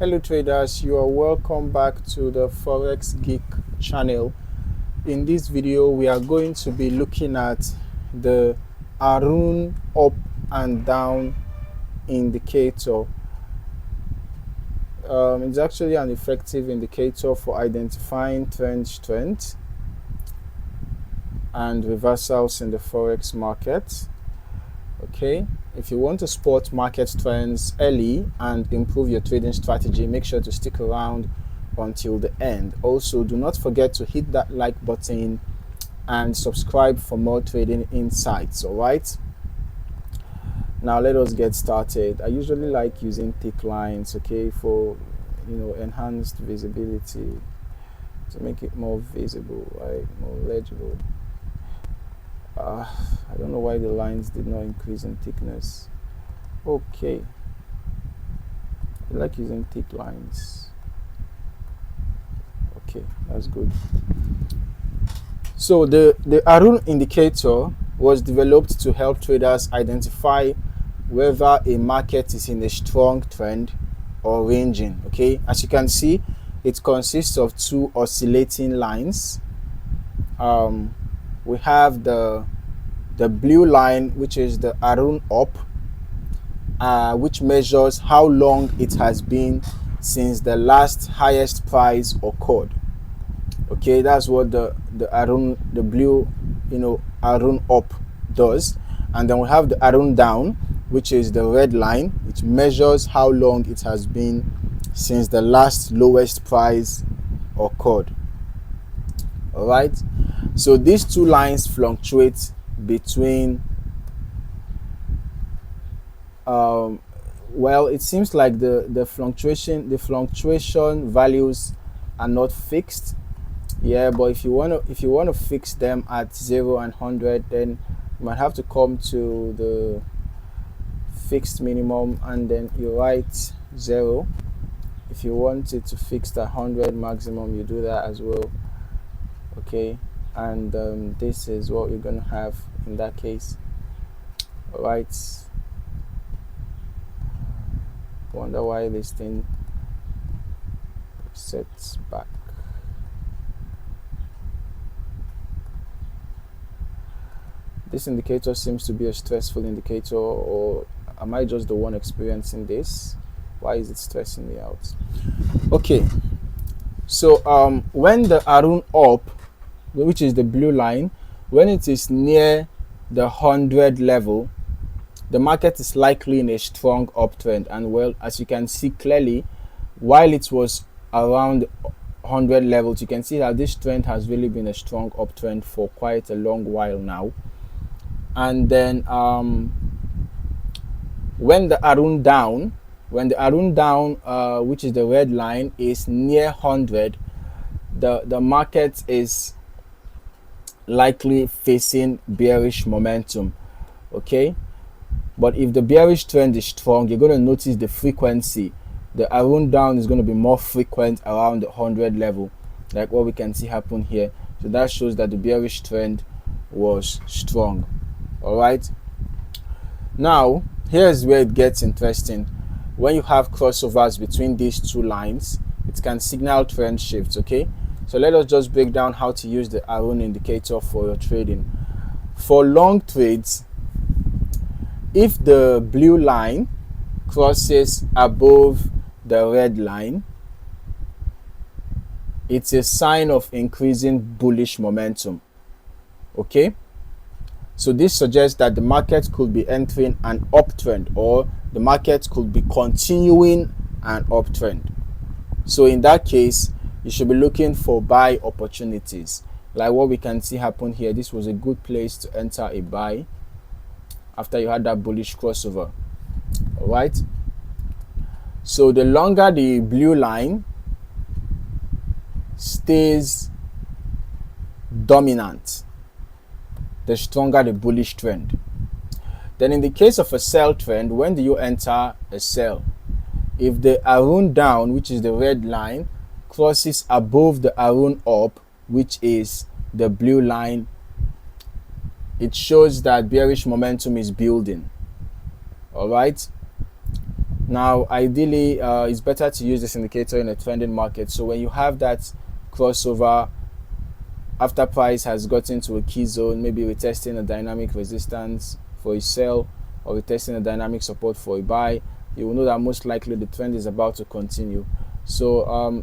Hello traders, you are welcome back to the Forex Geek channel. In this video we are going to be looking at the Aroon Up and Down indicator. It's actually an effective indicator for identifying trend strength and reversals in the Forex market. Okay, if you want to spot market trends early and improve your trading strategy, make sure to stick around until the end. Also, do not forget to hit that like button and subscribe for more trading insights. All right, now let us get started. I usually like using thick lines, okay, for enhanced visibility, to make it more visible, right, more legible. I don't know why the lines did not increase in thickness. Okay, I like using thick lines. Okay, that's good. So the Aroon indicator was developed to help traders identify whether a market is in a strong trend or ranging. Okay, as you can see, it consists of two oscillating lines. We have the blue line, which is the Aroon Up, which measures how long it has been since the last highest price occurred. Okay, that's what the blue Aroon Up does. And then we have the Aroon Down, which is the red line. It measures how long it has been since the last lowest price occurred. All right, so these two lines fluctuate between well, it seems like the fluctuation values are not fixed. Yeah, but if you want to fix them at 0 and 100, then you might have to come to the fixed minimum and then you write 0. If you want it to fix at 100 maximum, you do that as well. Okay, and this is what you're gonna have in that case. All right, wonder why this thing sets back. This indicator seems to be a stressful indicator, or am I just the one experiencing this? Why is it stressing me out? Okay, so when the Aroon Up, which is the blue line, when it is near the 100 level, the market is likely in a strong uptrend. And well, as you can see clearly, while it was around 100 levels, you can see that this trend has really been a strong uptrend for quite a long while now. And then when the Aroon Down, which is the red line, is near 100, the market is likely facing bearish momentum. Okay, but if the bearish trend is strong, you're going to notice the frequency. The Aroon Down is going to be more frequent around the 100 level, like what we can see happen here. So that shows that the bearish trend was strong. All right, now here's where it gets interesting. When you have crossovers between these two lines, it can signal trend shifts. Okay, so let us just break down how to use the Aroon indicator for your trading. For long trades, if the blue line crosses above the red line, it's a sign of increasing bullish momentum. Okay, so this suggests that the market could be entering an uptrend, or the market could be continuing an uptrend. So in that case, you should be looking for buy opportunities, like what we can see happen here. This was a good place to enter a buy after you had that bullish crossover. All right, so the longer the blue line stays dominant, the stronger the bullish trend. Then in the case of a sell trend, when do you enter a sell? If the Aroon Down, which is the red line, crosses above the Aroon Up, which is the blue line, it shows that bearish momentum is building. All right, Now, ideally, it's better to use this indicator in a trending market. So when you have that crossover after price has gotten to a key zone, maybe retesting a dynamic resistance for a sell or retesting a dynamic support for a buy, you will know that most likely the trend is about to continue. So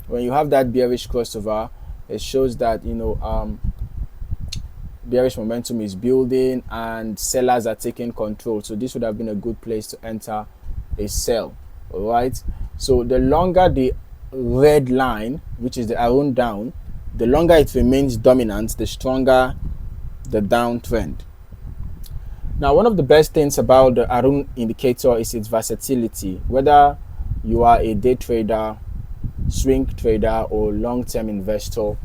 when you have that bearish crossover, it shows that bearish momentum is building and sellers are taking control. So this would have been a good place to enter a sell. All right, so the longer the red line, which is the Aroon Down, the longer it remains dominant, the stronger the downtrend. Now, one of the best things about the Aroon indicator is its versatility. Whether you are a day trader, swing trader, or long-term investor,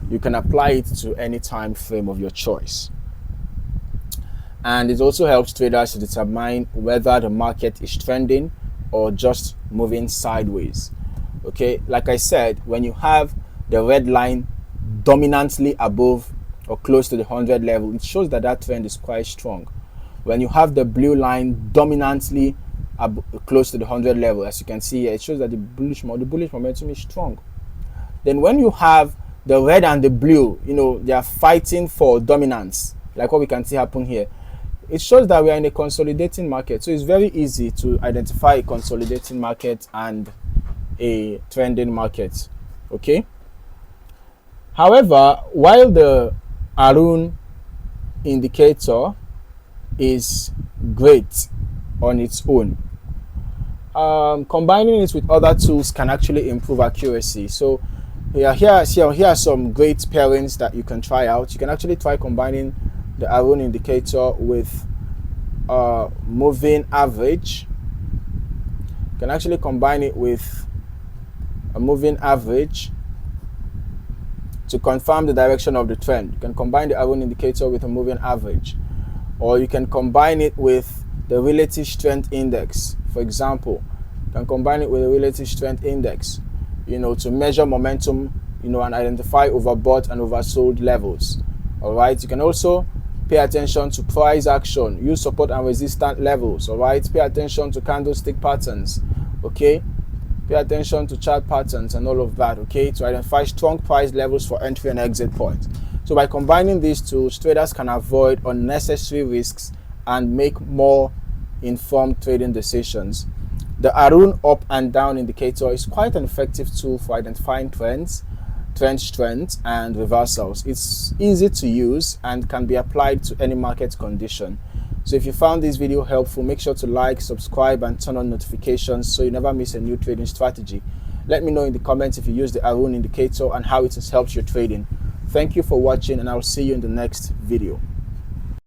you can apply it to any time frame of your choice. And it also helps traders to determine whether the market is trending or just moving sideways. Okay, like I said, when you have the red line dominantly above or close to the 100 level, it shows that that trend is quite strong. When you have the blue line dominantly close to the 100 level, as you can see here, it shows that the bullish momentum is strong. Then when you have the red and the blue, they are fighting for dominance, like what we can see happen here, it shows that we are in a consolidating market. So it's very easy to identify a consolidating market and a trending market. Okay. However, while the Aroon indicator is great on its own, combining it with other tools can actually improve accuracy. So here are some great pairings that you can try out. You can actually try combining the Aroon indicator with moving average. You can actually combine it with a moving average to confirm the direction of the trend. You can combine the Aroon indicator with a moving average, or you can combine it with the relative strength index. For example, you can combine it with a relative strength index, to measure momentum, and identify overbought and oversold levels. All right. You can also pay attention to price action, use support and resistance levels. All right. Pay attention to candlestick patterns. Okay. Pay attention to chart patterns and all of that. Okay, to identify strong price levels for entry and exit points. So by combining these tools, traders can avoid unnecessary risks and make more informed trading decisions. The Aroon Up and Down indicator is quite an effective tool for identifying trends, trend strength, and reversals. It's easy to use and can be applied to any market condition. So if you found this video helpful, make sure to like, subscribe, and turn on notifications so you never miss a new trading strategy. Let me know in the comments if you use the Aroon indicator and how it has helped your trading. Thank you for watching, and I'll see you in the next video.